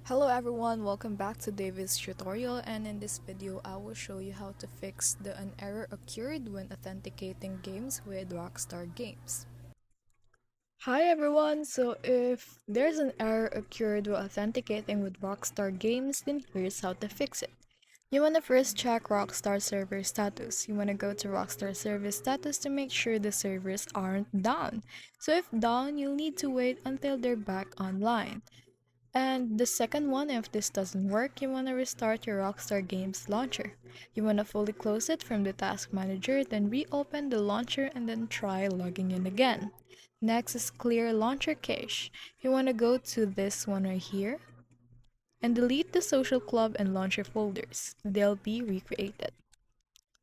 Hello everyone, welcome back to David's tutorial, and in this video I will show you how to fix an error occurred when authenticating games with Rockstar Games. Hi everyone, so if there's an error occurred while authenticating with Rockstar Games, then here's how to fix it. You want to first check Rockstar server status. You want to go to Rockstar server status to make sure the servers aren't down. So if down, you'll need to wait until they're back online. And the second one, if this doesn't work, you want to restart your Rockstar Games launcher. You want to fully close it from the task manager, then reopen the launcher and then try logging in again. Next is clear launcher cache. You want to go to this one right here and delete the social club and launcher folders. They'll be recreated.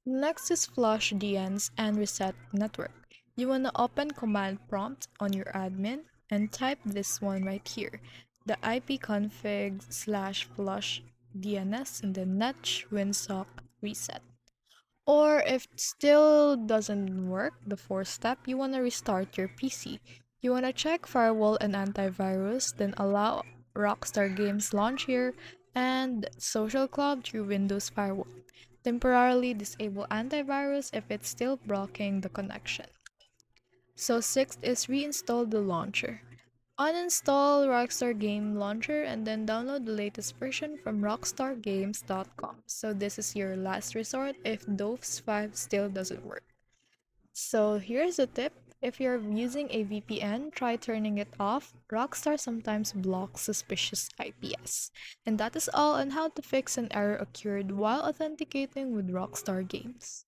Next is flush DNs and reset network. You want to open command prompt on your admin and type this one right here, the ipconfig slash flush DNS and then netsh winsock reset. Or if it still doesn't work, the fourth step, you want to restart your PC. You want to check firewall and antivirus, then allow Rockstar Games Launcher and Social Club through Windows Firewall. Temporarily disable antivirus if it's still blocking the connection. So sixth is reinstall the launcher. Uninstall Rockstar Game Launcher and then download the latest version from rockstargames.com. So this is your last resort if those 5 still doesn't work. So here's a tip. If you're using a VPN, try turning it off. Rockstar sometimes blocks suspicious IPs. And that is all on how to fix an error occurred while authenticating with Rockstar Games.